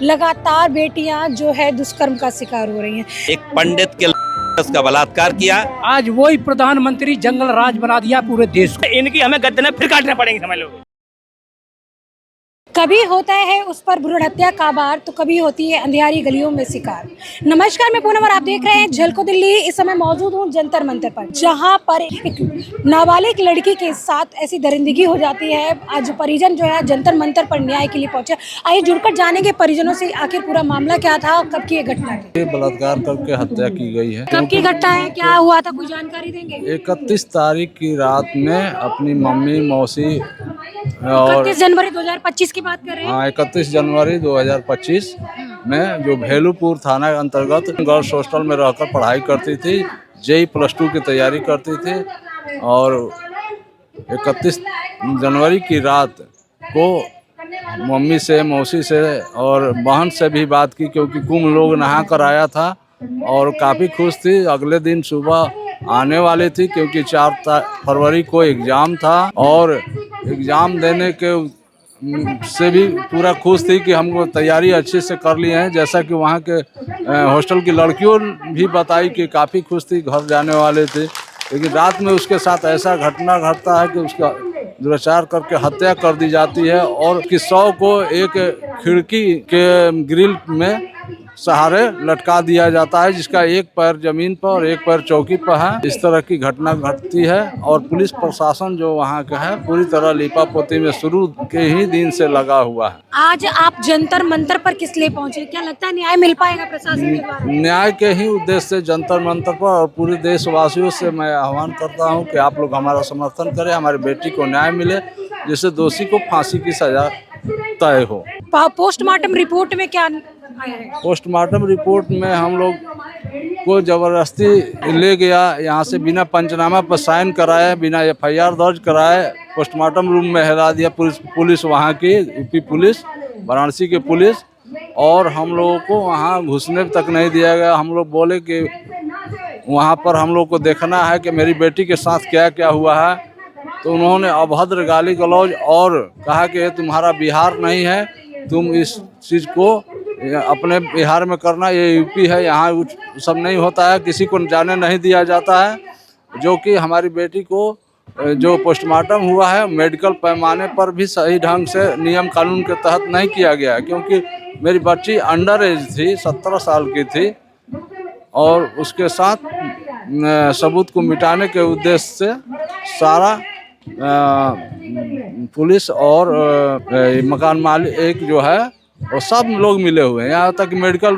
लगातार बेटियां जो है दुष्कर्म का शिकार हो रही हैं। एक पंडित के का बलात्कार किया, आज वही प्रधानमंत्री जंगल राज बना दिया पूरे देश को। इनकी हमें गर्दनें फिर काटने पड़ेंगे, समझ लो। कभी होता है उस पर भ्रूण हत्या का वार, तो कभी होती है अंधियारी गलियों में शिकार। नमस्कार, मैं पूनम और आप देख रहे हैं झलको दिल्ली। इस समय मौजूद हूँ जंतर मंतर पर, जहाँ पर एक नाबालिग लड़की के साथ ऐसी दरिंदगी हो जाती है। आज परिजन जो है जंतर मंतर पर न्याय के लिए पहुंचे। आइए जुड़कर जानेंगे परिजनों से आखिर पूरा मामला क्या था, कब की ये घटना थी। बलात्कार करके हत्या की गई है। कब की घटना है, क्या हुआ था, कोई जानकारी देंगे? 31 तारीख की रात में अपनी मम्मी, मौसी और 31 जनवरी 2025 की बात कर रहे हैं। हाँ, 31 जनवरी 2025 में जो भेलूपुर थाना के अंतर्गत गर्ल्स हॉस्टल में रहकर पढ़ाई करती थी, जेई +2 की तैयारी करती थी और 31 जनवरी की रात को मम्मी से, मौसी से और बहन से भी बात की, क्योंकि कुंभ लोग नहा कर आया था और काफ़ी खुश थी। अगले दिन सुबह आने वाली थी, क्योंकि 4 फरवरी को एग्ज़ाम था और एग्ज़ाम देने के से भी पूरा खुश थी कि हमको तैयारी अच्छे से कर लिए हैं। जैसा कि वहाँ के हॉस्टल की लड़कियों भी बताई कि काफ़ी खुश थी, घर जाने वाले थे। लेकिन रात में उसके साथ ऐसा घटना घटता है कि उसका दुराचार करके हत्या कर दी जाती है और किस्सों को एक खिड़की के ग्रिल में सहारे लटका दिया जाता है, जिसका एक पैर जमीन पर और एक पैर चौकी पर है। इस तरह की घटना घटती है और पुलिस प्रशासन जो वहाँ का है पूरी तरह लीपापोती में शुरू के ही दिन से लगा हुआ है। आज आप जंतर मंतर पर किस लिए पहुंचे, क्या लगता है न्याय मिल पाएगा प्रशासन के द्वारा? न्याय के ही उद्देश्य से जंतर मंतर पर और पूरे देशवासियों से मैं आह्वान करता हूं कि आप लोग हमारा समर्थन करें, हमारी बेटी को न्याय मिले, जिससे दोषी को फांसी की सजा तय हो। पोस्टमार्टम रिपोर्ट में क्या आया है? पोस्टमार्टम रिपोर्ट में हम लोग को ज़बरदस्ती ले गया, यहाँ से बिना पंचनामा पर साइन कराए, बिना FIR दर्ज कराए पोस्टमार्टम रूम में हिला दिया पुलिस वहाँ की, यूपी पुलिस, वाराणसी की पुलिस। और हम लोगों को वहाँ घुसने तक नहीं दिया गया। हम लोग बोले कि वहाँ पर हम लोग को देखना है कि मेरी बेटी के साथ क्या क्या हुआ है, तो उन्होंने अभद्र गाली गलौज और कहा कि ये तुम्हारा बिहार नहीं है, तुम इस चीज़ को अपने बिहार में करना, ये यूपी है, यहाँ सब नहीं होता है, किसी को जाने नहीं दिया जाता है। जो कि हमारी बेटी को जो पोस्टमार्टम हुआ है मेडिकल पैमाने पर भी सही ढंग से नियम कानून के तहत नहीं किया गया, क्योंकि मेरी बच्ची अंडर एज थी, 17 साल की थी और उसके साथ सबूत को मिटाने के उद्देश्य से सारा पुलिस और मकान मालिक एक जो है और सब लोग मिले हुए हैं, यहाँ तक मेडिकल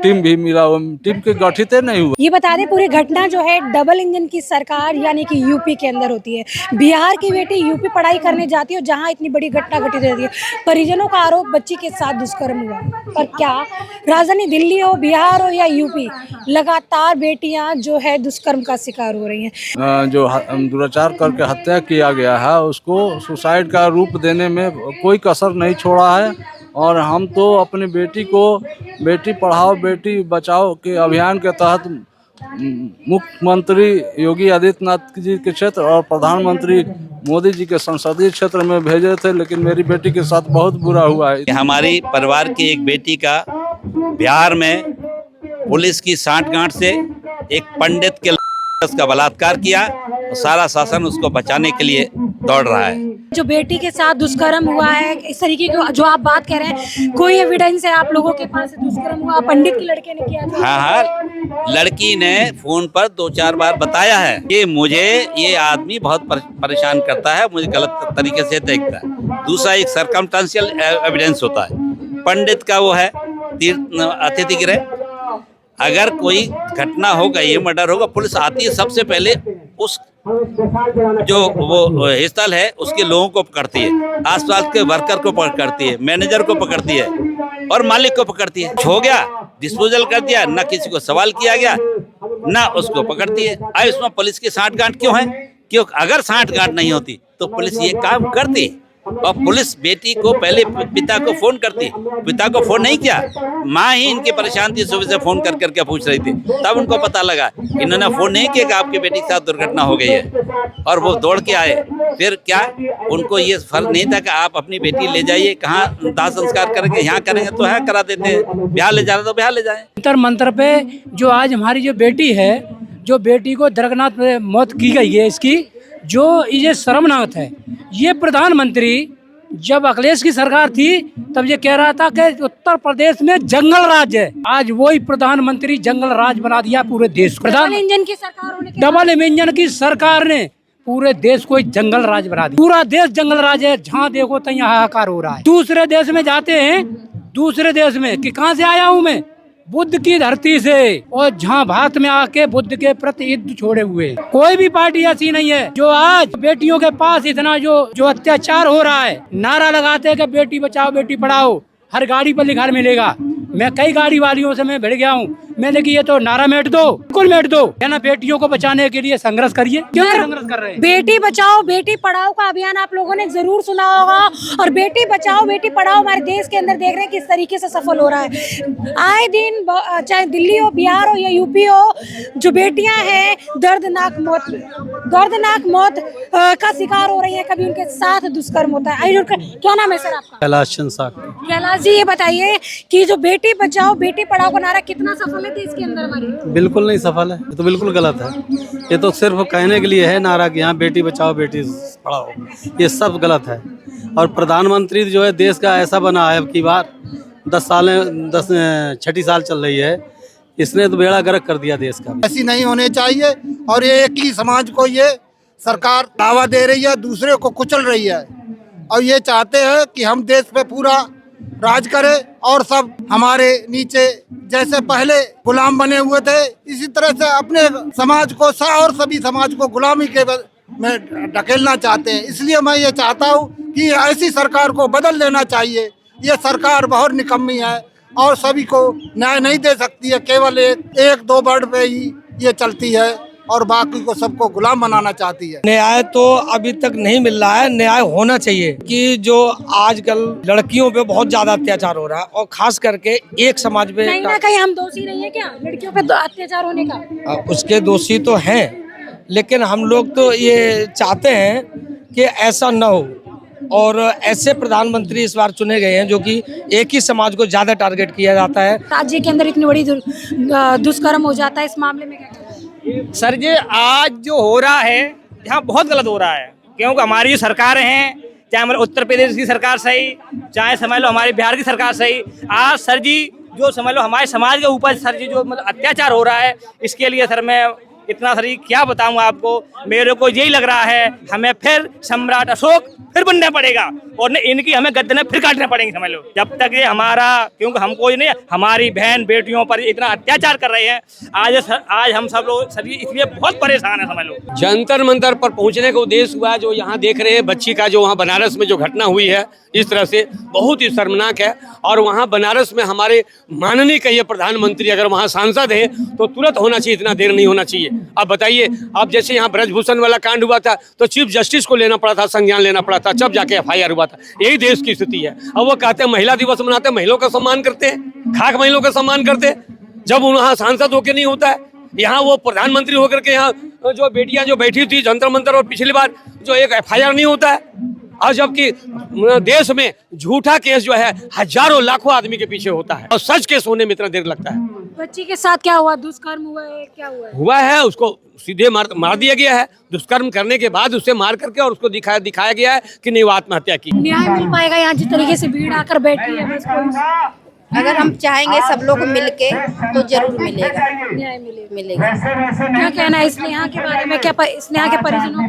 टीम भी मिला हुआ, टीम के गठित नहीं हुआ। ये बता दें, पूरी घटना जो है डबल इंजन की सरकार यानी कि यूपी के अंदर होती है। बिहार की बेटी यूपी पढ़ाई करने जाती है, जहां इतनी बड़ी घटना घटित रहती है। परिजनों का आरोप बच्ची के साथ दुष्कर्म हुआ, पर क्या राजधानी दिल्ली हो, बिहार हो या यूपी, लगातार बेटियां जो है दुष्कर्म का शिकार हो रही हैं। जो दुराचार करके हत्या किया गया है उसको सुसाइड का रूप देने में कोई कसर नहीं छोड़ा है। और हम तो अपनी बेटी को बेटी पढ़ाओ बेटी बचाओ के अभियान के तहत मुख्यमंत्री योगी आदित्यनाथ जी के क्षेत्र और प्रधानमंत्री मोदी जी के संसदीय क्षेत्र में भेजे थे, लेकिन मेरी बेटी के साथ बहुत बुरा हुआ है। हमारी परिवार की एक बेटी का बिहार में पुलिस की सांठगांठ से एक पंडित के का बलात्कार किया और सारा शासन उसको बचाने के लिए दौड़ रहा है। जो बेटी के साथ दुष्कर्म हुआ है, इस तरीके की जो आप बात कह रहे हैं, कोई एविडेंस है आप लोगों के पास? दुष्कर्म हुआ, पंडित की लड़के ने किया था? हाँ, लड़की ने फोन पर 2-4 बार बताया है कि मुझे ये आदमी बहुत परेशान करता है, मुझे गलत तरीके से देखता है। दूसरा एक सर्कमस्टेंशियल एविडेंस होता है, पंडित का वो है अतिथि गृह। अगर कोई घटना हो गई, ये मर्डर होगा, पुलिस आती है, सबसे पहले उस जो वो स्थल है उसके लोगों को पकड़ती है, आसपास के वर्कर को पकड़ती है, मैनेजर को पकड़ती है और मालिक को पकड़ती है। हो गया, डिस्पोजल कर दिया, ना किसी को सवाल किया गया, ना उसको पकड़ती है। अब इसमें पुलिस की सांठगांठ क्यों है? क्यों अगर सांठगांठ नहीं होती तो पुलिस ये काम करती। और पुलिस बेटी को पहले पिता को फोन करती, पिता को फोन नहीं किया, माँ ही इनकी परेशान थी, सुबह से फोन कर करके पूछ रही थी, तब उनको पता लगा। इन्होंने फोन नहीं किया कि आपकी बेटी के साथ दुर्घटना हो गई है, और वो दौड़ के आए। फिर क्या उनको ये फर्क नहीं था कि आप अपनी बेटी ले जाइए, कहाँ दाह संस्कार करेंगे, यहाँ करेंगे तो यहाँ करा देते हैं, बिहार ले जाना तो बिहार ले जाए। जंतर मंतर पे जो आज हमारी जो बेटी है, जो बेटी को दर्दनाक मौत की गई है, इसकी जो ये शर्मनाक है। ये प्रधानमंत्री जब अखिलेश की सरकार थी तब ये कह रहा था कि उत्तर प्रदेश में जंगल राज है। आज वही प्रधानमंत्री जंगल राज बना दिया पूरे देश को। डबल इंजन की सरकार होने के डबल इंजन की सरकार ने पूरे देश को जंगल राज बना दिया। पूरा देश जंगल राज है, जहाँ देखो तो यहाँ हाहाकार हो रहा है। दूसरे देश में जाते हैं, दूसरे देश में कि कहाँ से आया हूँ मैं, बुद्ध की धरती से, और जहाँ भारत में आके बुद्ध के प्रति युद्ध छोड़े हुए। कोई भी पार्टी ऐसी नहीं है जो आज बेटियों के पास इतना जो अत्याचार हो रहा है, नारा लगाते हैं कि बेटी बचाओ बेटी पढ़ाओ, हर गाड़ी पर लिखा मिलेगा। मैं कई गाड़ी वालियों से मैं भिड़ गया हूँ, मैंने कि ये तो नारा मेट दो, बिल्कुल मेट दो, है ना। बेटियों को बचाने के लिए संघर्ष करिए। क्यों संघर्ष कर रहे हैं? बेटी बचाओ बेटी पढ़ाओ का अभियान आप लोगों ने जरूर सुना होगा, और बेटी बचाओ बेटी पढ़ाओ हमारे देश के अंदर देख रहे हैं किस तरीके से सफल हो रहा है। आए दिन चाहे दिल्ली हो, बिहार हो या यूपी हो, जो बेटियां हैं दर्दनाक मौत का शिकार हो रही है, कभी उनके साथ दुष्कर्म होता है। आइए, क्या नाम है सर आपका? कैलाश चंद साहब। कैलाश जी, ये बताइए कि जो बेटी बचाओ बेटी पढ़ाओ का नारा कितना सफल है देश के अंदर हमारे? बिल्कुल नहीं सफल है, ये तो बिल्कुल गलत है। ये तो सिर्फ कहने के लिए है नारा कि यहाँ बेटी बचाओ बेटी पढ़ाओ, ये सब गलत है। और प्रधानमंत्री जो है देश का ऐसा बना है, अब की बार 6 साल चल रही है, इसने तो बेड़ा गर्क कर दिया देश का। ऐसी नहीं होने चाहिए, और ये एक ही समाज को ये सरकार दावा दे रही है, दूसरे को कुचल रही है, और ये चाहते हैं कि हम देश पे पूरा राज करे और सब हमारे नीचे जैसे पहले गुलाम बने हुए थे, इसी तरह से अपने समाज को और सभी समाज को गुलामी के में ढकेलना चाहते हैं। इसलिए मैं ये चाहता हूँ कि ऐसी सरकार को बदल देना चाहिए। ये सरकार बहुत निकम्मी है और सभी को न्याय नहीं दे सकती है, केवल एक दो वर्ड पे ही ये चलती है और बाकी को सबको गुलाम बनाना चाहती है। न्याय तो अभी तक नहीं मिल रहा है, न्याय होना चाहिए कि जो आजकल लड़कियों पे बहुत ज्यादा अत्याचार हो रहा है, और खास करके एक समाज पे कहीं ना कहीं हम दोषी नहीं है क्या लड़कियों पे अत्याचार होने का? उसके दोषी तो हैं, लेकिन हम लोग तो ये चाहते हैं कि ऐसा न हो, और ऐसे प्रधानमंत्री इस बार चुने गए हैं जो कि एक ही समाज को ज्यादा टारगेट किया जाता है। राज्य के अंदर इतनी बड़ी दुष्कर्म हो जाता है, इस मामले में क्या? सर जी, आज जो हो रहा है यहाँ बहुत गलत हो रहा है, क्योंकि हमारी जो सरकारें हैं, चाहे हमारे उत्तर प्रदेश की सरकार सही, चाहे समझ लो हमारे बिहार की सरकार सही, आज सर जी जो समझ लो हमारे समाज के ऊपर सर जी जो मतलब अत्याचार हो रहा है, इसके लिए सर मैं इतना सर क्या बताऊँ आपको, मेरे को यही लग रहा है हमें फिर सम्राट अशोक फिर बनना पड़ेगा, और इनकी हमें गर्दनें फिर काटने पड़ेंगे समझ लो, जब तक ये हमारा, क्योंकि हमको नहीं, हमारी बहन बेटियों पर इतना अत्याचार कर रहे हैं। आज हम सब लोग सर इसलिए बहुत परेशान है समझ लो। जंतर मंतर पर पहुंचने का उद्देश्य हुआ जो यहाँ देख रहे हैं बच्ची का जो वहाँ बनारस में जो घटना हुई है, इस तरह से बहुत ही शर्मनाक है। और वहाँ बनारस में हमारे माननीय कहिए प्रधानमंत्री अगर वहाँ सांसद है तो तुरंत होना चाहिए, इतना देर नहीं होना चाहिए। अब बताइए, अब जैसे यहाँ ब्रजभूषण वाला कांड हुआ था तो चीफ जस्टिस को लेना पड़ा था, संज्ञान लेना पड़ा था, जब जाके FIR हुआ था। यही देश की स्थिति है। अब वो कहते हैं महिला दिवस मनाते हैं, महिलाओं का सम्मान करते हैं, खाक महिलाओं का सम्मान करते हैं, जब वहाँ सांसद होकर नहीं होता है। यहाँ वो प्रधानमंत्री होकर के यहाँ जो बेटियां जो बैठी थी जंतर मंतर, और पिछली बार जो एक FIR नहीं होता है, और जबकि देश में झूठा केस जो है हजारों लाखों आदमी के पीछे होता है, और सच केस होने में इतना देर लगता है। बच्ची के साथ क्या हुआ? दुष्कर्म हुआ है? क्या हुआ है? हुआ है, उसको सीधे मार दिया गया है। दुष्कर्म करने के बाद उसे मार करके और उसको दिखाया गया है कि नहीं वो आत्महत्या की। न्याय मिल पाएगा यहाँ जिस तरीके से भीड़ आकर बैठी है? बस कोई अगर हम चाहेंगे सब लोग मिलके तो जरूर मिलेगा, न्याय मिलेगा। मिलेगा। क्या कहना है इस नेहा के बारे में? क्या स्नेहा के परिजनों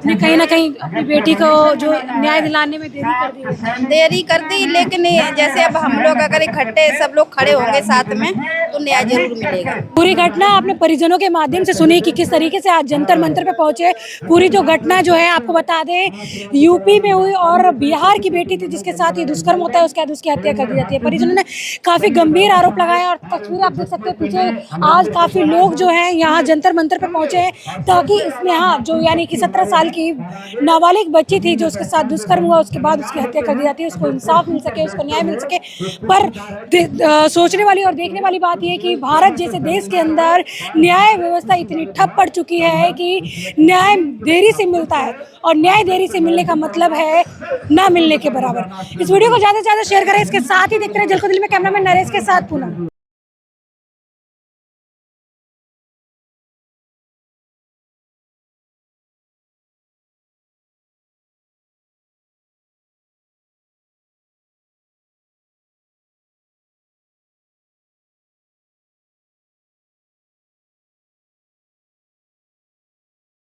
ने कहीं ना कहीं अपनी बेटी को जो न्याय दिलाने में देरी कर दी, लेकिन जैसे अब हम लोग अगर इकट्ठे सब लोग खड़े होंगे साथ में तो न्याय जरूर मिलेगा। पूरी घटना आपने परिजनों के माध्यम से सुनी कि किस तरीके से आज जंतर मंतर पे पहुंचे। पूरी जो घटना जो है आपको बता दें यूपी में हुई और बिहार की बेटी थी जिसके साथ ये दुष्कर्म होता है, उसके बाद उसकी हत्या कर दी जाती है। परिजनों ने काफ़ी गंभीर आरोप लगाए और तस्वीरें आप देख सकते हैं पीछे। आज काफ़ी लोग जो हैं यहाँ जंतर मंतर पर पहुँचे हैं ताकि स्नेहा जो यानी कि 17 साल की नाबालिग बच्ची थी जो उसके साथ दुष्कर्म हुआ, उसके बाद उसकी हत्या कर दी जाती है, उसको इंसाफ मिल सके, उसको न्याय मिल सके। पर सोचने वाली और देखने वाली बात यह है कि भारत जैसे देश के अंदर न्याय व्यवस्था इतनी ठप पड़ चुकी है कि न्याय देरी से मिलता है और न्याय देरी से मिलने का मतलब है ना मिलने के बराबर। इस वीडियो को ज़्यादा से ज़्यादा शेयर करें। इसके साथ ही देखते रहे जल को दिल्ली में। कैमरामैन नरेश के साथ पूनम।